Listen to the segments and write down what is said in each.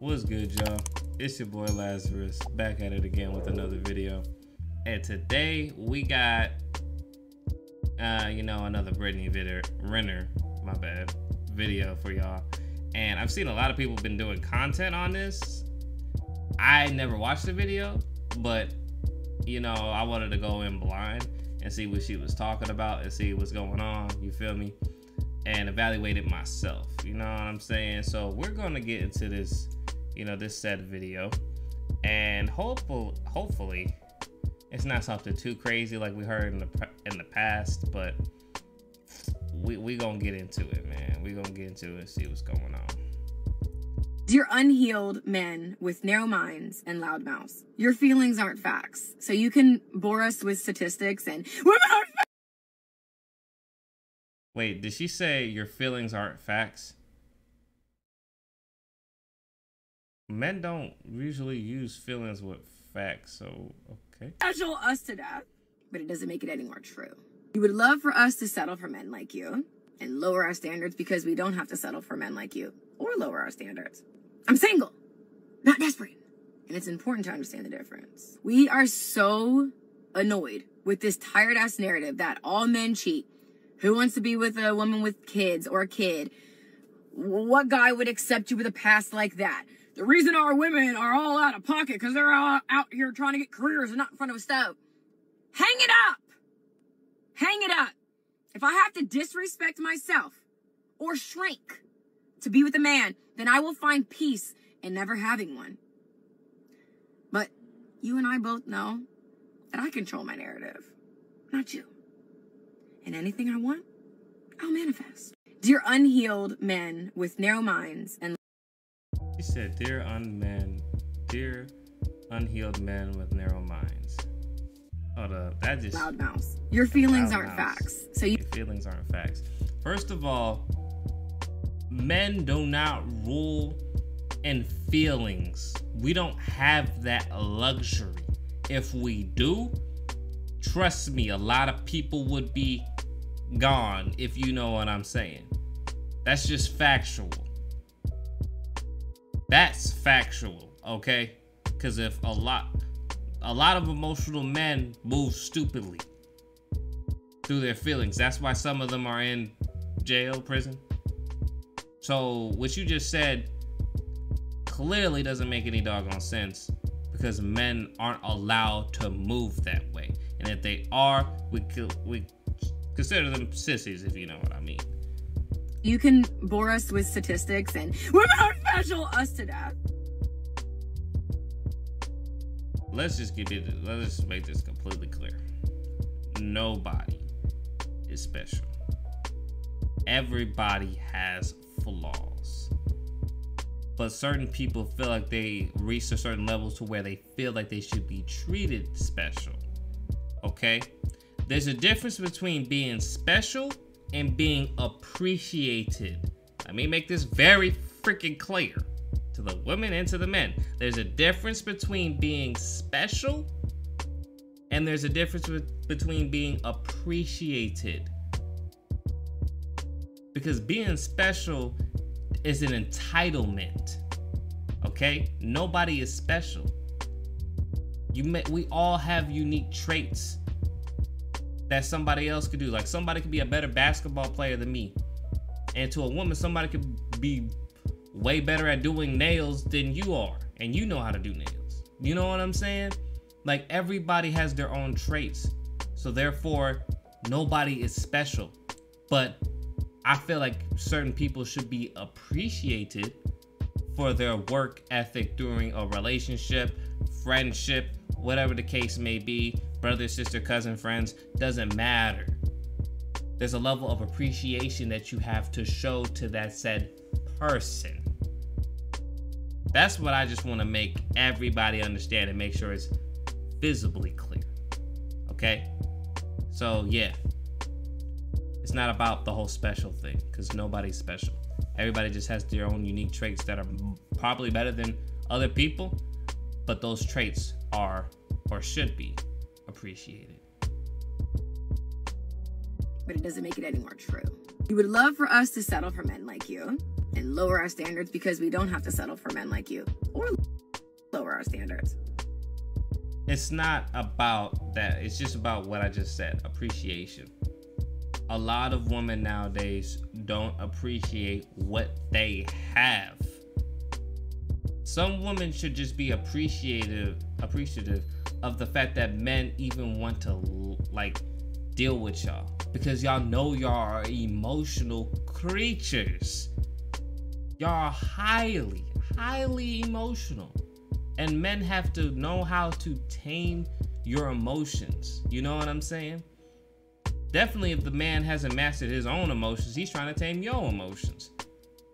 What's good, y'all? It's your boy Lazarus, back at it again with another video. And today we got another Brittany video for y'all. And I've seen a lot of people been doing content on this. I never watched the video, but I wanted to go in blind and see what she was talking about and see what's going on, you feel me? And evaluate it myself, you know what I'm saying? So we're gonna get into this, this said video, and hopefully it's not something too crazy like we heard in the past, but we gonna get into it, man. We gonna get into it and see what's going on. Dear unhealed men with narrow minds and loud mouths, your feelings aren't facts. So you can bore us with statistics and women aren't facts. Wait, did she say your feelings aren't facts? Men don't usually use feelings with facts, so okay. Casual us to death, but it doesn't make it any more true. You would love for us to settle for men like you and lower our standards because we don't have to settle for men like you or lower our standards. I'm single, not desperate. And it's important to understand the difference. We are so annoyed with this tired ass narrative that all men cheat. Who wants to be with a woman with kids or a kid? What guy would accept you with a past like that? The reason our women are all out of pocket because they're all out here trying to get careers and not in front of a stove. Hang it up. Hang it up. If I have to disrespect myself or shrink to be with a man, then I will find peace in never having one. But you and I both know that I control my narrative, not you. And anything I want, I'll manifest. Dear unhealed men with narrow minds and... She said, dear unhealed men with narrow minds. Hold up, that just... Loud mouths. Your feelings aren't facts. So your feelings aren't facts. First of all, men do not rule in feelings. We don't have that luxury. If we do, trust me, a lot of people would be gone, if you know what I'm saying. That's just factual. That's factual, okay? Because if a lot of emotional men move stupidly through their feelings. That's why some of them are in jail, prison. So what you just said clearly doesn't make any doggone sense, because men aren't allowed to move that way. And if they are, we consider them sissies, if you know what I mean. You can bore us with statistics and women are special us to death. Let's just make this completely clear. Nobody is special. Everybody has flaws. But certain people feel like they reach a certain level to where they feel like they should be treated special. Okay? There's a difference between being special and being appreciated. Let me make this very freaking clear to the women and to the men. There's a difference between being special and there's a difference between being appreciated. Because being special is an entitlement. Okay? Nobody is special. We all have unique traits that somebody else could do. Like, somebody could be a better basketball player than me. And to a woman, somebody could be way better at doing nails than you are. And you know how to do nails. You know what I'm saying? Like, everybody has their own traits. So therefore, nobody is special. But I feel like certain people should be appreciated for their work ethic during a relationship, friendship, whatever the case may be. Brother, sister, cousin, friends, doesn't matter. There's a level of appreciation that you have to show to that said person. That's what I just want to make everybody understand and make sure it's visibly clear. Okay? So, yeah. It's not about the whole special thing, because nobody's special. Everybody just has their own unique traits that are probably better than other people, but those traits are, or should be, appreciated. But it doesn't make it any more true. You would love for us to settle for men like you and lower our standards because we don't have to settle for men like you or lower our standards. It's not about that. It's just about what I just said, appreciation. A lot of women nowadays don't appreciate what they have. Some women should just be appreciative of the fact that men even want to like deal with y'all, because y'all know y'all are emotional creatures. Y'all are highly emotional, and men have to know how to tame your emotions. You know what I'm saying? Definitely, if the man hasn't mastered his own emotions, he's trying to tame your emotions.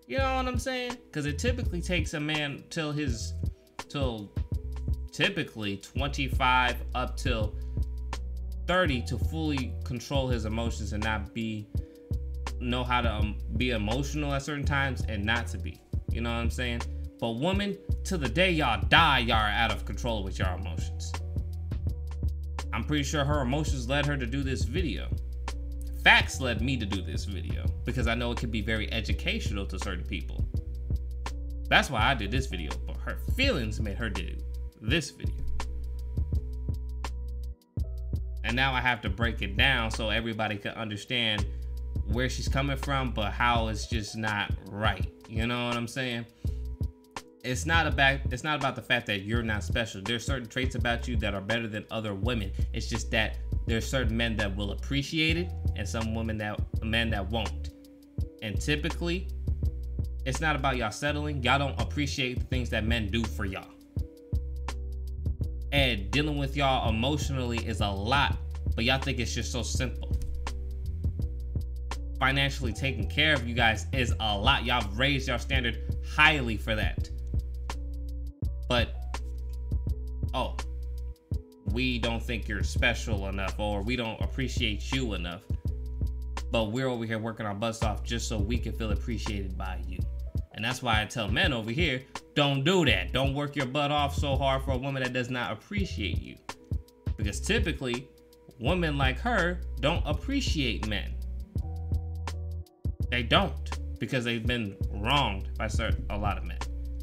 You know what I'm saying? Because it typically takes a man till typically 25 up till 30 to fully control his emotions and not know how to be emotional at certain times and not to be. You know what I'm saying? But women, till the day y'all die, y'all are out of control with your emotions. I'm pretty sure her emotions led her to do this video. Facts led me to do this video because I know it can be very educational to certain people. That's why I did this video, but her feelings made her do this video. And now I have to break it down so everybody can understand where she's coming from, but how it's just not right. You know what I'm saying? It's not about the fact that you're not special. There's certain traits about you that are better than other women. It's just that there's certain men that will appreciate it and some men that won't. And typically, it's not about y'all settling. Y'all don't appreciate the things that men do for y'all. And dealing with y'all emotionally is a lot, but y'all think it's just so simple. Financially taking care of you guys is a lot. Y'all raised your standard highly for that. But, we don't think you're special enough, or we don't appreciate you enough. But we're over here working our butts off just so we can feel appreciated by you. And that's why I tell men over here, don't do that. Don't work your butt off so hard for a woman that does not appreciate you. Because typically, women like her don't appreciate men. They don't, because they've been wronged by a lot of men.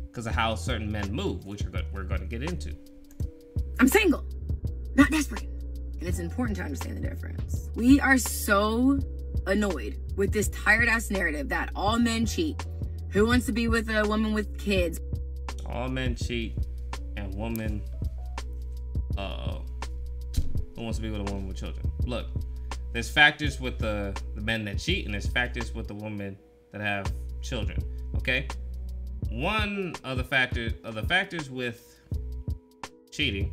Because of how certain men move, which we're going to get into. I'm single, not desperate. And it's important to understand the difference. We are so annoyed with this tired ass narrative that all men cheat. Who wants to be with a woman with kids? All men cheat, and woman, who wants to be with a woman with children? Look, there's factors with the men that cheat, and there's factors with the women that have children. Okay, one of the factors with cheating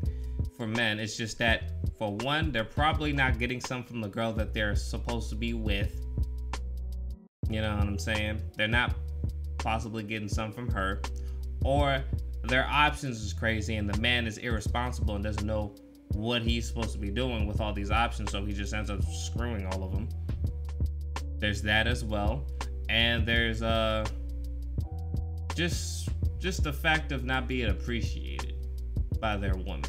for men is just that, for one, they're probably not getting some from the girl that they're supposed to be with. You know what I'm saying? They're not possibly getting some from her, or their options is crazy and the man is irresponsible and doesn't know what he's supposed to be doing with all these options, so he just ends up screwing all of them. There's that as well. And there's just the fact of not being appreciated by their woman.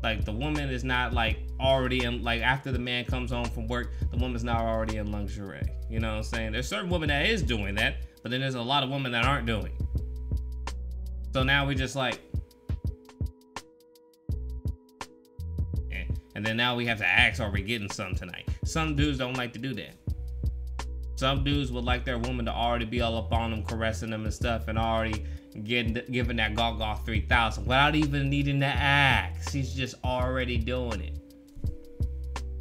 Like, the woman is not like already in, like, after the man comes home from work, the woman's not already in lingerie. You know what I'm saying? There's certain women that is doing that, but then there's a lot of women that aren't doing. So now we just like, and then now we have to ask, are we getting some tonight? Some dudes don't like to do that. Some dudes would like their woman to already be all up on them, caressing them and stuff, and already giving that Gaga 3000 without even needing to ask. She's just already doing it.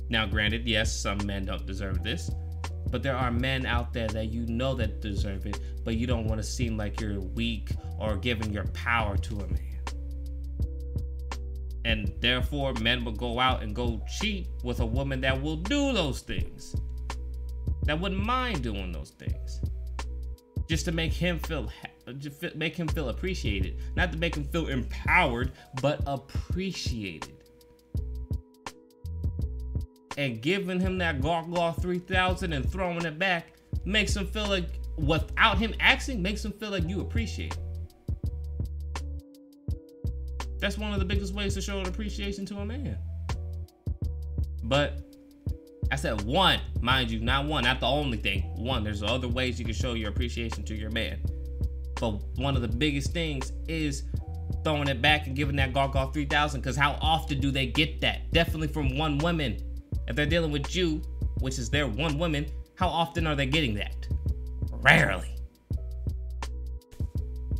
Now, granted, yes, some men don't deserve this, but there are men out there that you know that deserve it, but you don't want to seem like you're weak or giving your power to a man. And therefore, men will go out and go cheat with a woman that will do those things, that wouldn't mind doing those things, just to make him feel appreciated, not to make him feel empowered, but appreciated. And giving him that Gaga 3000 and throwing it back makes him feel like, without him asking, makes him feel like you appreciate him. That's one of the biggest ways to show an appreciation to a man. But I said one, mind you, not one, not the only thing. One, there's other ways you can show your appreciation to your man. But one of the biggest things is throwing it back and giving that Gargoyle 3000, because how often do they get that? Definitely from one woman. If they're dealing with you, which is their one woman, how often are they getting that? Rarely.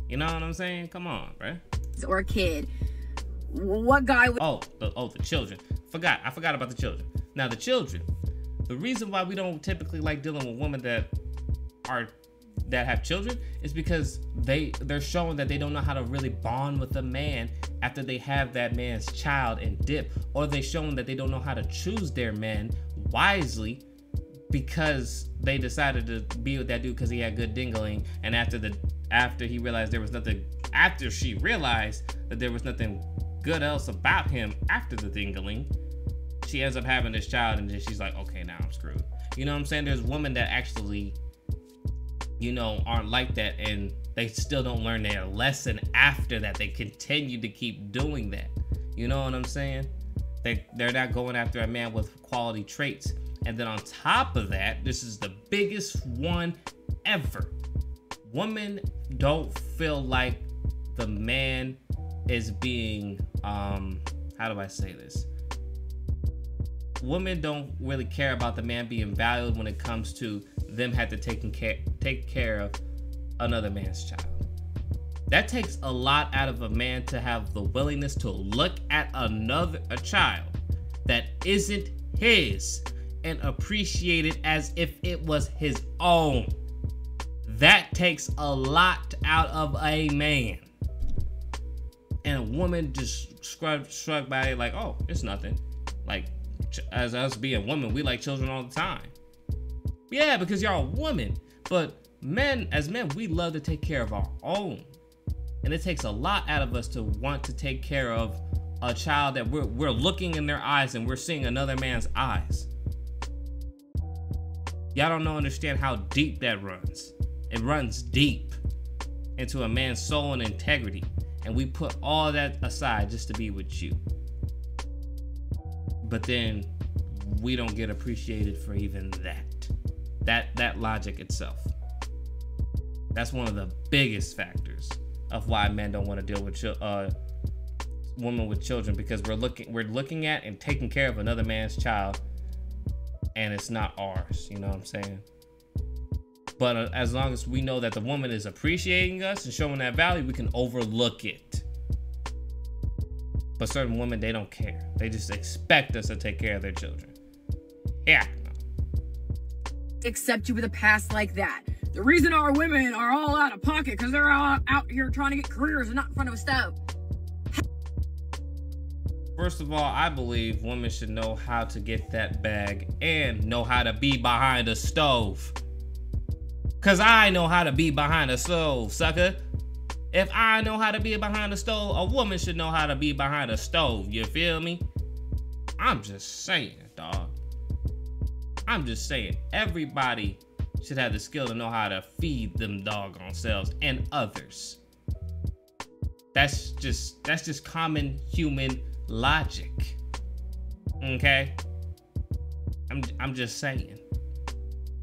You know what I'm saying? Come on, bruh. Or a kid. What guy would... the children. I forgot about the children. Now, the children. The reason why we don't typically like dealing with women that have children is because they're showing that they don't know how to really bond with a man after they have that man's child and dip, or they're showing that they don't know how to choose their man wisely because they decided to be with that dude because he had good dingling, and after she realized that there was nothing good else about him after the dingling, she ends up having this child, and then she's like, okay, now I'm screwed. You know what I'm saying? There's women that actually, aren't like that, and they still don't learn their lesson after that. They continue to keep doing that. You know what I'm saying? They're not going after a man with quality traits. And then on top of that, this is the biggest one ever. Women don't feel like the man is being, how do I say this? Women don't really care about the man being valued when it comes to them have to take care of another man's child. That takes a lot out of a man to have the willingness to look at a child that isn't his and appreciate it as if it was his own. That takes a lot out of a man. And a woman just shrug by it like, oh, it's nothing. Like, as us being women, we like children all the time. Yeah, because y'all a woman. But as men, we love to take care of our own. And it takes a lot out of us to want to take care of a child that we're looking in their eyes and we're seeing another man's eyes. Y'all don't understand how deep that runs. It runs deep into a man's soul and integrity. And we put all that aside just to be with you. But then we don't get appreciated for even that logic itself. That's one of the biggest factors of why men don't want to deal with women with children, because we're looking at and taking care of another man's child, and it's not ours. You know what I'm saying? But as long as we know that the woman is appreciating us and showing that value, we can overlook it. But certain women, they don't care. They just expect us to take care of their children. Yeah. Accept you with a past like that. The reason our women are all out of pocket because they're all out here trying to get careers and not in front of a stove. First of all, I believe women should know how to get that bag and know how to be behind a stove. Cause I know how to be behind a stove, sucker. If I know how to be behind a stove, a woman should know how to be behind a stove. You feel me? I'm just saying, dog. I'm just saying, everybody should have the skill to know how to feed them doggone selves and others. That's just common human logic. Okay? I'm just saying.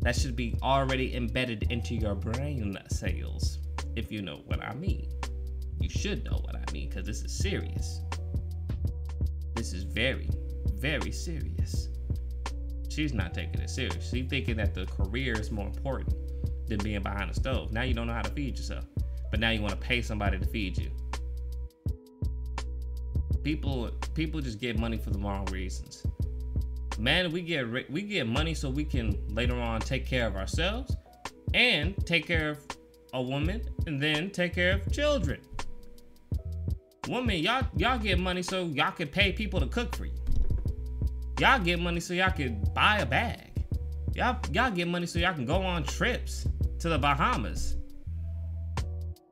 That should be already embedded into your brain cells, if you know what I mean. You should know what I mean, because this is serious. This is very, very serious. She's not taking it serious. She's thinking that the career is more important than being behind the stove. Now you don't know how to feed yourself, but now you want to pay somebody to feed you. People just get money for the wrong reasons. Man, we get money so we can later on take care of ourselves and take care of a woman and then take care of children. Women, y'all get money so y'all can pay people to cook for you. Y'all get money so y'all can buy a bag. Y'all get money so y'all can go on trips to the Bahamas.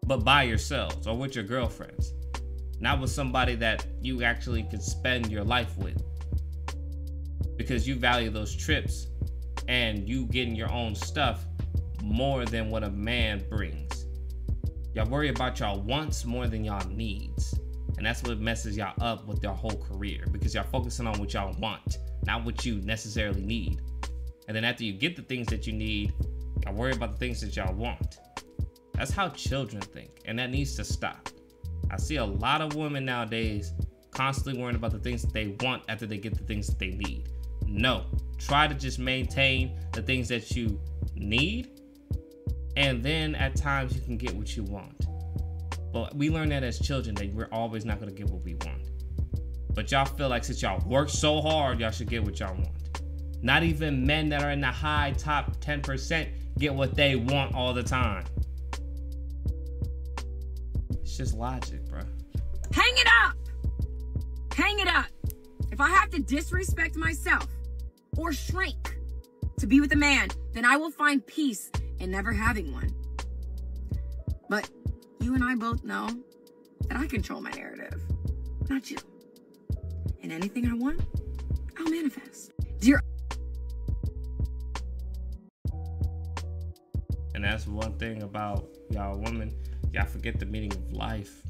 But by yourselves or with your girlfriends. Not with somebody that you actually could spend your life with. Because you value those trips and you getting your own stuff more than what a man brings. Y'all worry about y'all wants more than y'all needs. And that's what messes y'all up with your whole career, because y'all focusing on what y'all want not what you necessarily need. And then after you get the things that you need, y'all worry about the things that y'all want. That's how children think, and that needs to stop. I see a lot of women nowadays constantly worrying about the things that they want after they get the things that they need. No, try to just maintain the things that you need, and then at times you can get what you want. But we learn that as children, that we're always not going to get what we want. But y'all feel like since y'all work so hard, y'all should get what y'all want. Not even men that are in the high top 10% get what they want all the time. It's just logic, bro. Hang it up! Hang it up! If I have to disrespect myself or shrink to be with a man, then I will find peace in never having one. But you and I both know that I control my narrative, not you. And anything I want, I'll manifest. And that's one thing about y'all women. Y'all forget the meaning of life.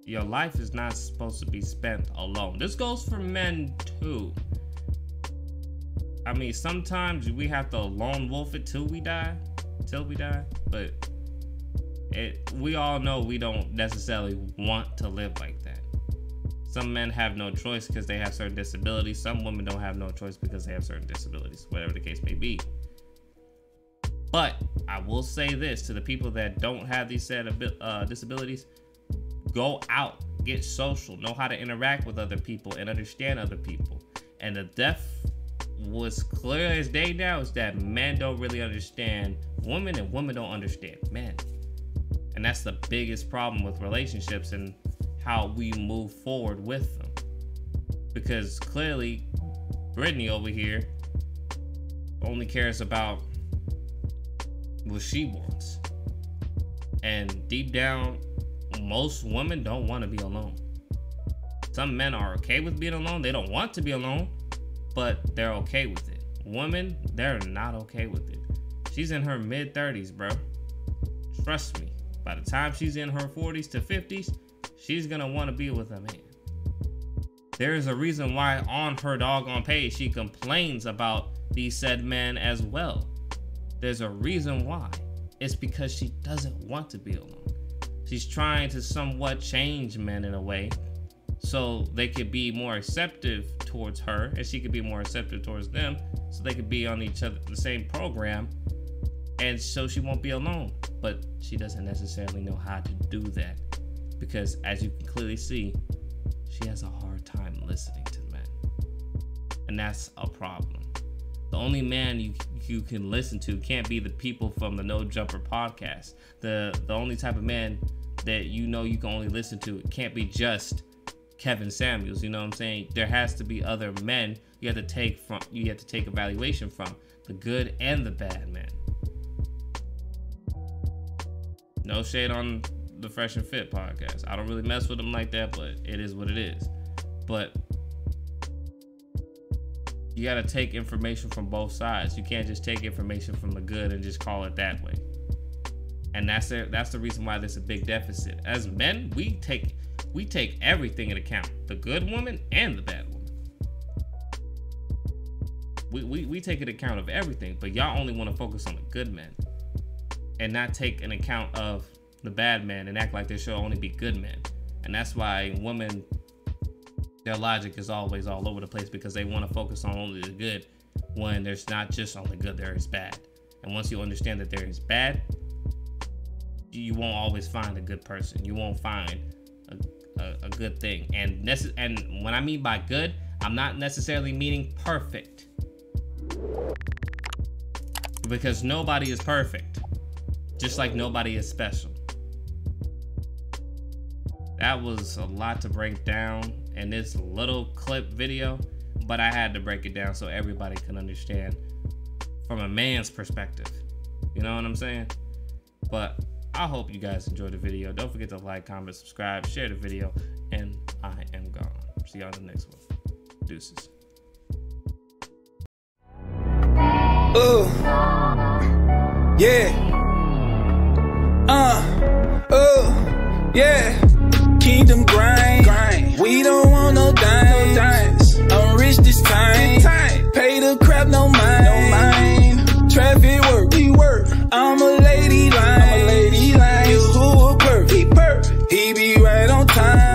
Your life is not supposed to be spent alone. This goes for men too. I mean, sometimes we have to lone wolf it till we die. But we all know we don't necessarily want to live like that. Some men have no choice because they have certain disabilities. Some women don't have no choice because they have certain disabilities, whatever the case may be. But I will say this to the people that don't have these set of disabilities: go out, get social, know how to interact with other people and understand other people. And the death was clear as day now is that men don't really understand women and women don't understand men. And that's the biggest problem with relationships and how we move forward with them. Because clearly Brittany over here only cares about what she wants. And deep down, most women don't want to be alone. Some men are okay with being alone. They don't want to be alone, but they're okay with it. Women, they're not okay with it. She's in her mid-30s, bro. Trust me. By the time she's in her 40s to 50s, she's gonna want to be with a man. There is a reason why on her doggone page she complains about these said men as well. There's a reason why. It's because she doesn't want to be alone. She's trying to somewhat change men in a way so they could be more receptive towards her and she could be more receptive towards them so they could be on each other, the same program, and so she won't be alone. But she doesn't necessarily know how to do that because, as you can clearly see, she has a hard time listening to men. And that's a problem. The only man you can listen to can't be the people from the No Jumper podcast. The only type of man that you can only listen to, it can't be just Kevin Samuels. You know what I'm saying? There has to be other men you have to take evaluation from, the good and the bad men. No shade on the Fresh and Fit podcast. I don't really mess with them like that, but it is what it is. But you got to take information from both sides. You can't just take information from the good and just call it that way. And that's the reason why there's a big deficit. As men, we take everything into account. The good woman and the bad woman. We take an account of everything, but y'all only want to focus on the good men and not take an account of the bad men and act like there should only be good men. And that's why women, their logic is always all over the place because they want to focus on only the good when there's not just only good, there is bad. And once you understand that there is bad, you won't always find a good person. You won't find a good thing. And when I mean by good, I'm not necessarily meaning perfect. Because nobody is perfect. Just like nobody is special. That was a lot to break down in this little clip video, but I had to break it down so everybody can understand from a man's perspective. You know what I'm saying? But I hope you guys enjoyed the video. Don't forget to like, comment, subscribe, share the video, and I am gone. See y'all in the next one. Deuces. Yeah. Kingdom grind. We don't want no dimes. I'm rich this time. Pay the crap, no mind. Traffic work, we work. I'm a lady line. You who a perk, he be right on time.